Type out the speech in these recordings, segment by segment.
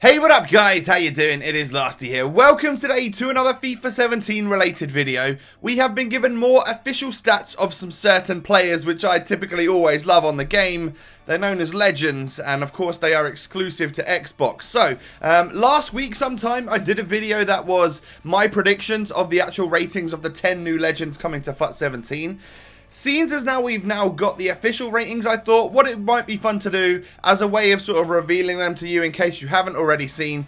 Hey, what up guys, how you doing? It is Lasty here. Welcome today to another FIFA 17 related video. We have been given more official stats of some certain players which I typically always love on the game. They're known as legends and of course they are exclusive to Xbox. So, last week sometime I did a video that was my predictions of the actual ratings of the 10 new legends coming to FUT 17. Seeing as we've now got the official ratings, I thought what it might be fun to do as a way of sort of revealing them to you in case you haven't already seen,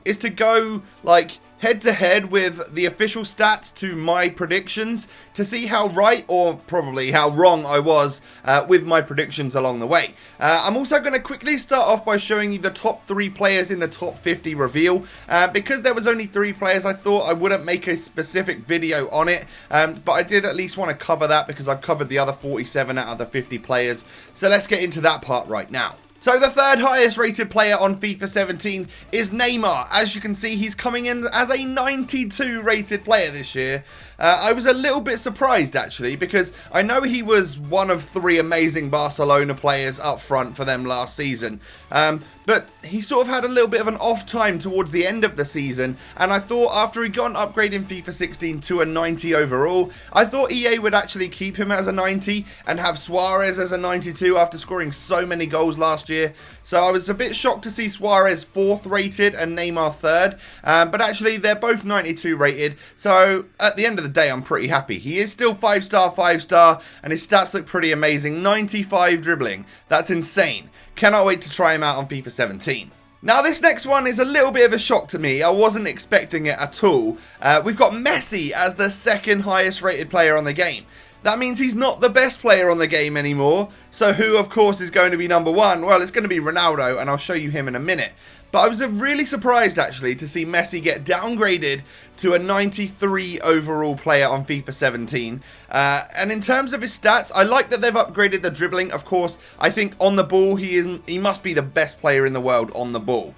is to go like head to head with the official stats to my predictions to see how right or probably how wrong I was with my predictions along the way. I'm also going to quickly start off by showing you the top 3 players in the top 50 reveal. Because there was only 3 players, I thought I wouldn't make a specific video on it, but I did at least want to cover that because I've covered the other 47 out of the 50 players. So let's get into that part right now. So the third highest rated player on FIFA 17 is Neymar. As you can see, he's coming in as a 92 rated player this year. I was a little bit surprised actually because I know he was one of 3 amazing Barcelona players up front for them last season. But he sort of had a little bit of an off time towards the end of the season, and I thought after he got an upgrade in FIFA 16 to a 90 overall, I thought EA would actually keep him as a 90 and have Suarez as a 92 after scoring so many goals last year. So I was a bit shocked to see Suarez 4th rated and Neymar 3rd, but actually they're both 92 rated, so at the end of the day I'm pretty happy. He is still 5-star, 5-star, and his stats look pretty amazing. 95 dribbling, that's insane. Cannot wait to try him out on FIFA 17. Now this next one is a little bit of a shock to me. I wasn't expecting it at all. We've got Messi as the 2nd highest rated player on the game. That means he's not the best player on the game anymore. So who of course is going to be number 1? Well, it's going to be Ronaldo, and I'll show you him in a minute. But I was really surprised actually to see Messi get downgraded to a 93 overall player on FIFA 17. And in terms of his stats, I like that they've upgraded the dribbling. Of course, I think on the ball he must be the best player in the world on the ball.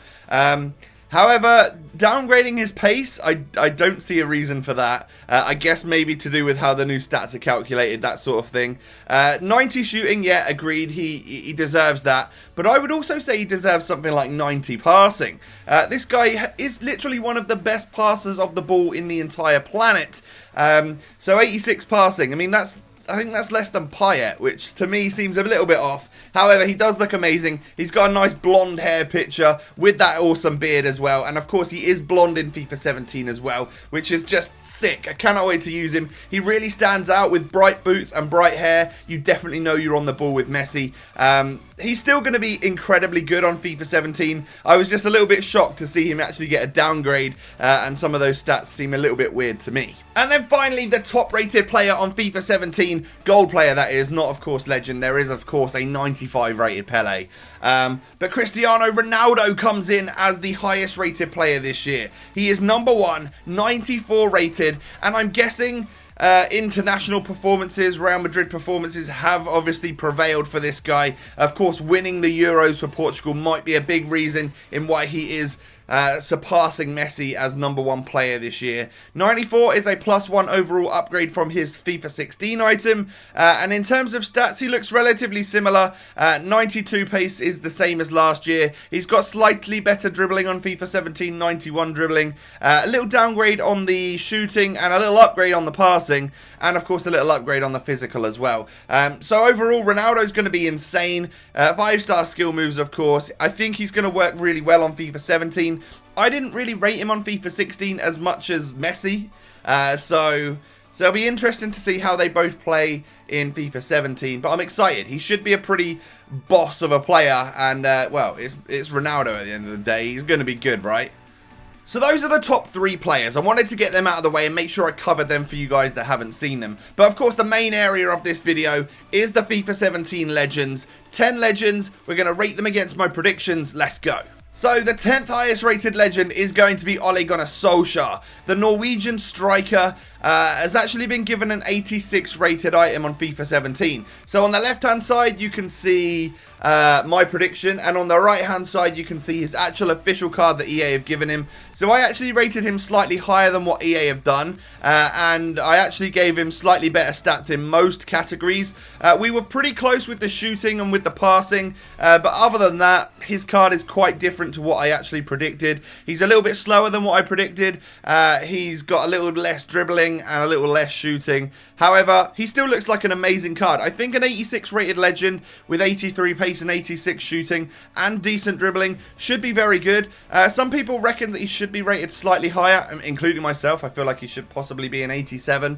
However, downgrading his pace, I don't see a reason for that. I guess maybe to do with how the new stats are calculated, that sort of thing. 90 shooting, yeah, agreed, he deserves that. But I would also say he deserves something like 90 passing. This guy is literally one of the best passers of the ball in the entire planet. So 86 passing, I mean, I think that's less than PIERO, which to me seems a little bit off. However, he does look amazing. He's got a nice blonde hair picture with that awesome beard as well. And of course, he is blonde in FIFA 17 as well, which is just sick. I cannot wait to use him. He really stands out with bright boots and bright hair. You definitely know you're on the ball with Messi. He's still going to be incredibly good on FIFA 17. I was just a little bit shocked to see him actually get a downgrade, and some of those stats seem a little bit weird to me. And then finally, the top rated player on FIFA 17, gold player that is, not of course legend. There is of course a 95 rated Pele. But Cristiano Ronaldo comes in as the highest rated player this year. He is number 1, 94 rated, and I'm guessing international performances, Real Madrid performances have obviously prevailed for this guy. Of course, winning the Euros for Portugal might be a big reason in why he is surpassing Messi as number 1 player this year. 94 is a +1 overall upgrade from his FIFA 16 item, and in terms of stats he looks relatively similar. 92 pace is the same as last year. He's got slightly better dribbling on FIFA 17, 91 dribbling, a little downgrade on the shooting and a little upgrade on the passing, and of course a little upgrade on the physical as well. So overall Ronaldo's going to be insane. 5-star skill moves of course. I think he's going to work really well on FIFA 17. I didn't really rate him on FIFA 16 as much as Messi, so it'll be interesting to see how they both play in FIFA 17, but I'm excited. He should be a pretty boss of a player, and well, it's Ronaldo at the end of the day. He's going to be good, right? So those are the top 3 players. I wanted to get them out of the way and make sure I covered them for you guys that haven't seen them. But of course the main area of this video is the FIFA 17 legends. 10 legends, we're going to rate them against my predictions. Let's go. So the 10th highest rated legend is going to be Ole Gunnar Solskjær. The Norwegian striker has actually been given an 86 rated item on FIFA 17. So on the left hand side you can see my prediction, and on the right hand side you can see his actual official card that EA have given him. So I actually rated him slightly higher than what EA have done, and I actually gave him slightly better stats in most categories. We were pretty close with the shooting and with the passing, but other than that his card is quite different different to what I actually predicted. He's a little bit slower than what I predicted. He's got a little less dribbling and a little less shooting. However, he still looks like an amazing card. I think an 86 rated legend with 83 pace and 86 shooting and decent dribbling should be very good. Some people reckon that he should be rated slightly higher, including myself. I feel like he should possibly be an 87.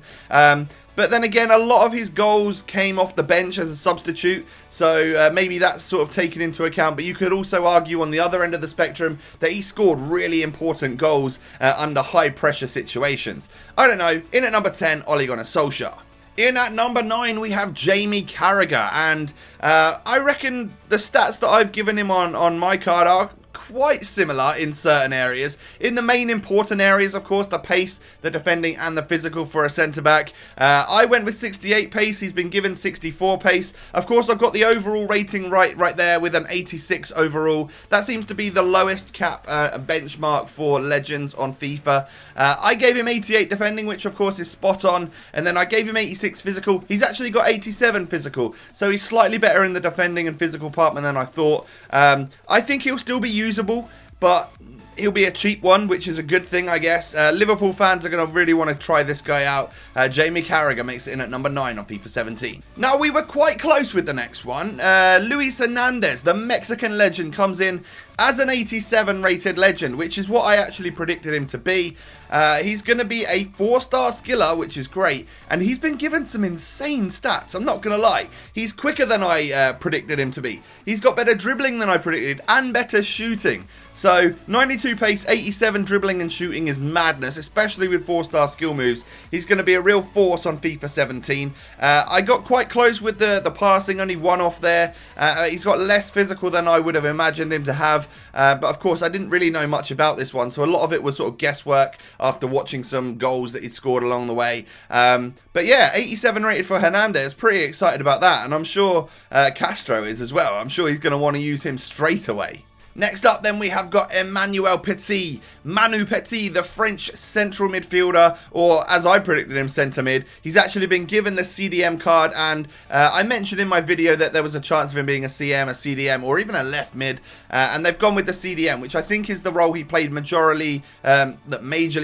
But then again, a lot of his goals came off the bench as a substitute, so maybe that's sort of taken into account. But you could also argue on the other end of the spectrum that he scored really important goals under high pressure situations. I don't know. In at number 10, Ole Gunnar Solskjær. In at number 9, we have Jamie Carragher, and I reckon the stats that I've given him on my card are quite similar in certain areas. In the main important areas, of course, the pace, the defending, and the physical for a centre-back. I went with 68 pace. He's been given 64 pace. Of course, I've got the overall rating right there with an 86 overall. That seems to be the lowest cap benchmark for legends on FIFA. I gave him 88 defending, which of course is spot on, and then I gave him 86 physical. He's actually got 87 physical, so he's slightly better in the defending and physical department than I thought. I think he'll still be usable, but he'll be a cheap one, which is a good thing, I guess. Liverpool fans are going to really want to try this guy out. Jamie Carragher makes it in at number 9 on FIFA 17. Now, we were quite close with the next one. Luis Hernandez, the Mexican legend, comes in as an 87 rated legend, which is what I actually predicted him to be. He's going to be a 4-star skiller, which is great, and he's been given some insane stats, I'm not going to lie. He's quicker than I predicted him to be. He's got better dribbling than I predicted, and better shooting. So, 92 pace, 87 dribbling and shooting is madness, especially with 4-star skill moves. He's going to be a real force on FIFA 17. I got quite close with the passing, only one off there. He's got less physical than I would have imagined him to have. But of course I didn't really know much about this one, so a lot of it was sort of guesswork after watching some goals that he'd scored along the way. But yeah, 87 rated for Hernandez, pretty excited about that, and I'm sure Castro is as well. I'm sure he's going to want to use him straight away. Next up then we have got Emmanuel Petit. Manu Petit, the French central midfielder, or as I predicted him, centre mid. He's actually been given the CDM card, and I mentioned in my video that there was a chance of him being a CM, a CDM, or even a left mid, and they've gone with the CDM, which I think is the role he played majorly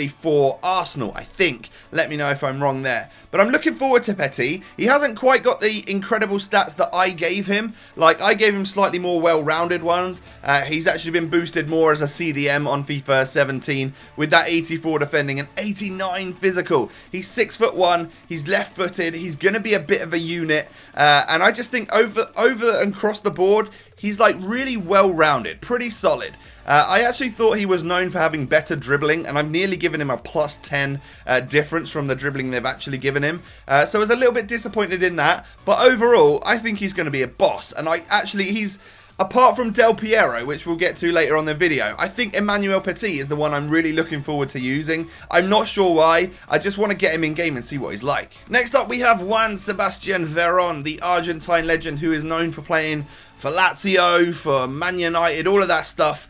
for Arsenal, I think. Let me know if I'm wrong there. But I'm looking forward to Petit. He hasn't quite got the incredible stats that I gave him. Like, I gave him slightly more well-rounded ones. He's actually been boosted more as a CDM on FIFA 17 with that 84 defending and 89 physical. He's 6'1", he's left-footed, he's going to be a bit of a unit, and I just think over and across the board, he's like really well-rounded, pretty solid. I actually thought he was known for having better dribbling, and I've nearly given him a +10 difference from the dribbling they've actually given him. So I was a little bit disappointed in that, but overall, I think he's going to be a boss, and he's... Apart from Del Piero, which we'll get to later on the video, I think Emmanuel Petit is the one I'm really looking forward to using. I'm not sure why, I just want to get him in game and see what he's like. Next up we have Juan Sebastian Verón, the Argentine legend who is known for playing for Lazio, for Man United, all of that stuff.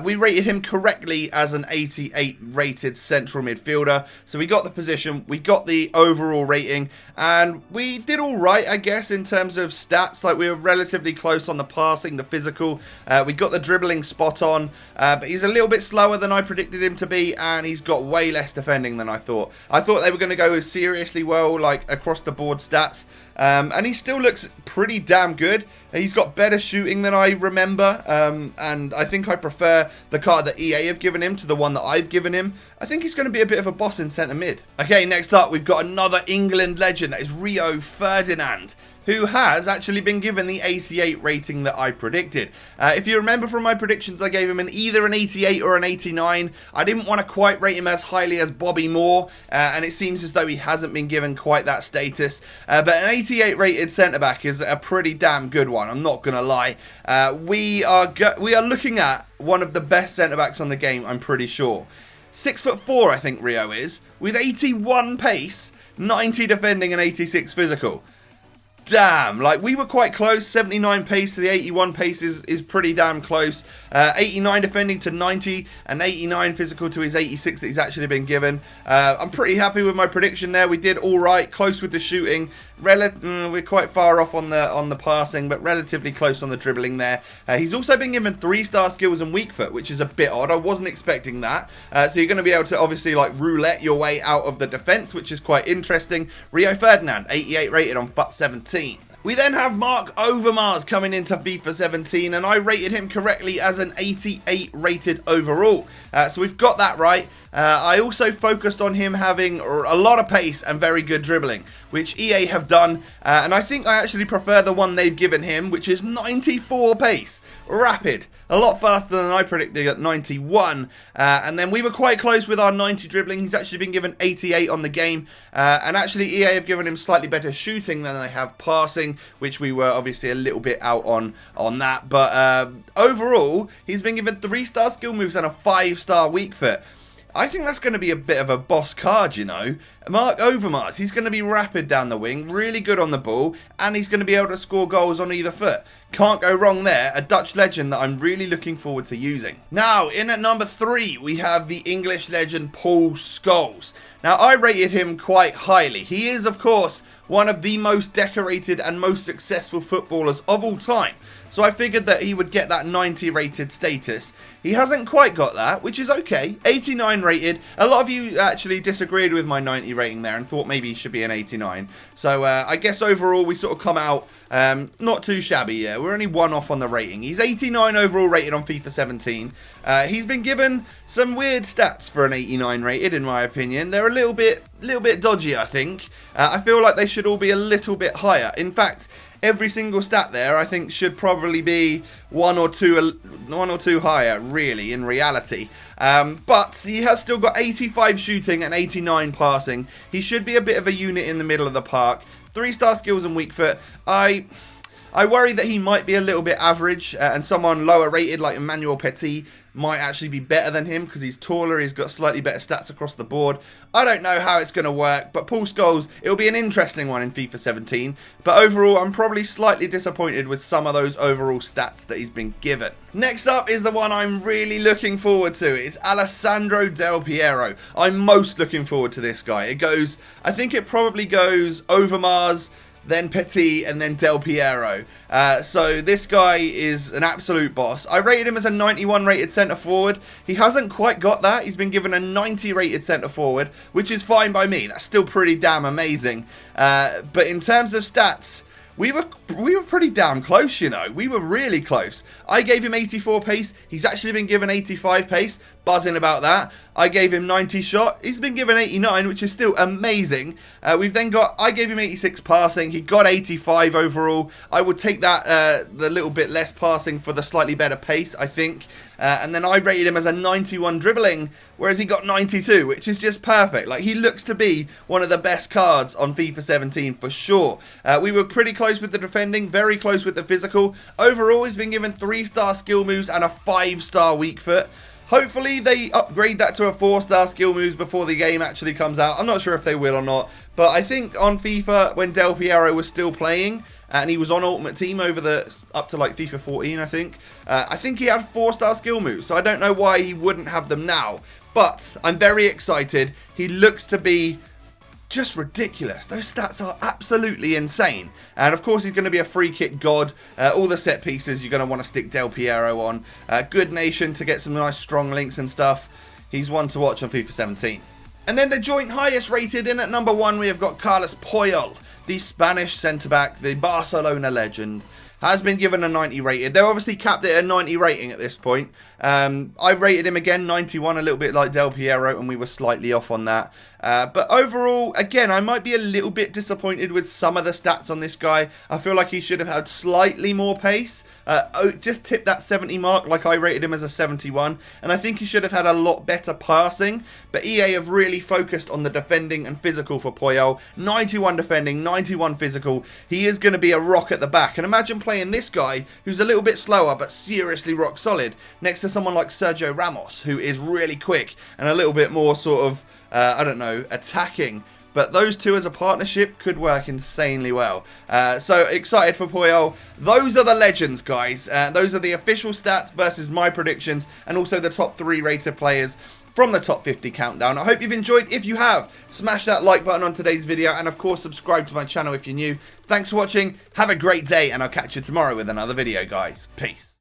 We rated him correctly as an 88 rated central midfielder. So we got the position, we got the overall rating, and we did all right, I guess, in terms of stats. Like, we were relatively close on the passing, the physical. We got the dribbling spot on, but he's a little bit slower than I predicted him to be, and he's got way less defending than I thought. I thought they were going to go seriously well, like, across the board stats. And he still looks pretty damn good. He's got better shooting than I remember, and I think I prefer the card that EA have given him to the one that I've given him. I think he's going to be a bit of a boss in centre mid. Okay, next up we've got another England legend, that is Rio Ferdinand, who has actually been given the 88 rating that I predicted. If you remember from my predictions, I gave him either an 88 or an 89. I didn't want to quite rate him as highly as Bobby Moore, and it seems as though he hasn't been given quite that status. But an 88 rated centre-back is a pretty damn good one, I'm not going to lie. We are looking at one of the best centre-backs on the game, I'm pretty sure. 6'4", I think Rio is, with 81 pace, 90 defending and 86 physical. Damn, like, we were quite close. 79 pace to the 81 pace is pretty damn close. 89 defending to 90 and 89 physical to his 86 that he's actually been given. I'm pretty happy with my prediction there. We did all right, close with the shooting. We're quite far off on the passing, but relatively close on the dribbling there. He's also been given 3-star skills and weak foot, which is a bit odd. I wasn't expecting that. So you're going to be able to obviously like roulette your way out of the defense, which is quite interesting. Rio Ferdinand, 88 rated on FUT 17. We then have Mark Overmars coming into FIFA 17, and I rated him correctly as an 88 rated overall. So we've got that right. I also focused on him having a lot of pace and very good dribbling, which EA have done, and I think I actually prefer the one they've given him, which is 94 pace. Rapid. A lot faster than I predicted at 91. And then we were quite close with our 90 dribbling. He's actually been given 88 on the game. And actually EA have given him slightly better shooting than they have passing, which we were obviously a little bit out on that. But overall, he's been given 3-star skill moves and a 5-star weak foot. I think that's going to be a bit of a boss card, you know. Mark Overmars, he's going to be rapid down the wing, really good on the ball, and he's going to be able to score goals on either foot. Can't go wrong there. A Dutch legend that I'm really looking forward to using. Now, in at number 3, we have the English legend Paul Scholes. Now, I rated him quite highly. He is, of course, one of the most decorated and most successful footballers of all time. So I figured that he would get that 90 rated status. He hasn't quite got that, which is okay. 89 rated. A lot of you actually disagreed with my 90 rating there and thought maybe he should be an 89. So I guess overall we sort of come out not too shabby, yeah. We're only one off on the rating. He's 89 overall rated on FIFA 17. He's been given some weird stats for an 89 rated, in my opinion. They're a little bit dodgy, I think. I feel like they should all be a little bit higher. In fact, every single stat there, I think, should probably be one or two higher, really, in reality. But he has still got 85 shooting and 89 passing. He should be a bit of a unit in the middle of the park. 3-star skills and weak foot. I worry that he might be a little bit average, and someone lower rated like Emmanuel Petit might actually be better than him because he's taller, he's got slightly better stats across the board. I don't know how it's going to work, but Paul Scholes, it'll be an interesting one in FIFA 17. But overall, I'm probably slightly disappointed with some of those overall stats that he's been given. Next up is the one I'm really looking forward to. It's Alessandro Del Piero. I'm most looking forward to this guy. I think it probably goes Overmars, then Petit, and then Del Piero. So this guy is an absolute boss. I rated him as a 91 rated centre forward. He hasn't quite got that. He's been given a 90 rated centre forward, which is fine by me. That's still pretty damn amazing. But in terms of stats, we were pretty damn close, you know. We were really close. I gave him 84 pace. He's actually been given 85 pace. Buzzing about that. I gave him 90 shot. He's been given 89, which is still amazing. We've then got, I gave him 86 passing. He got 85 overall. I would take that, the little bit less passing for the slightly better pace, I think. And then I rated him as a 91 dribbling, whereas he got 92, which is just perfect. Like, he looks to be one of the best cards on FIFA 17 for sure. We were pretty close with the defending, very close with the physical. Overall, he's been given 3-star skill moves and a 5-star weak foot. Hopefully they upgrade that to a 4-star skill moves before the game actually comes out. I'm not sure if they will or not, but I think on FIFA, when Del Piero was still playing, and he was on Ultimate Team up to like FIFA 14, I think he had 4-star skill moves, so I don't know why he wouldn't have them now. But I'm very excited. He looks to be just ridiculous. Those stats are absolutely insane. And of course, he's going to be a free kick god. All the set pieces you're going to want to stick Del Piero on. Good nation to get some nice strong links and stuff. He's one to watch on FIFA 17. And then the joint highest rated in at number 1, we have got Carlos Puyol, the Spanish centre-back, the Barcelona legend. Has been given a 90 rated. They're obviously capped at a 90 rating at this point. I rated him again 91, a little bit like Del Piero, and we were slightly off on that. But overall, again, I might be a little bit disappointed with some of the stats on this guy. I feel like he should have had slightly more pace. Just tip that 70 mark like I rated him as a 71. And I think he should have had a lot better passing. But EA have really focused on the defending and physical for Puyol. 91 defending, 91 physical. He is going to be a rock at the back. And imagine playing this guy, who's a little bit slower but seriously rock solid, next to someone like Sergio Ramos, who is really quick and a little bit more sort of, I don't know, attacking. But those two as a partnership could work insanely well. So excited for Puyol. Those are the legends, guys. Those are the official stats versus my predictions, and also the top 3 rated players from the top 50 countdown. I hope you've enjoyed. If you have, smash that like button on today's video, and of course subscribe to my channel if you're new. Thanks for watching, have a great day, and I'll catch you tomorrow with another video, guys. Peace.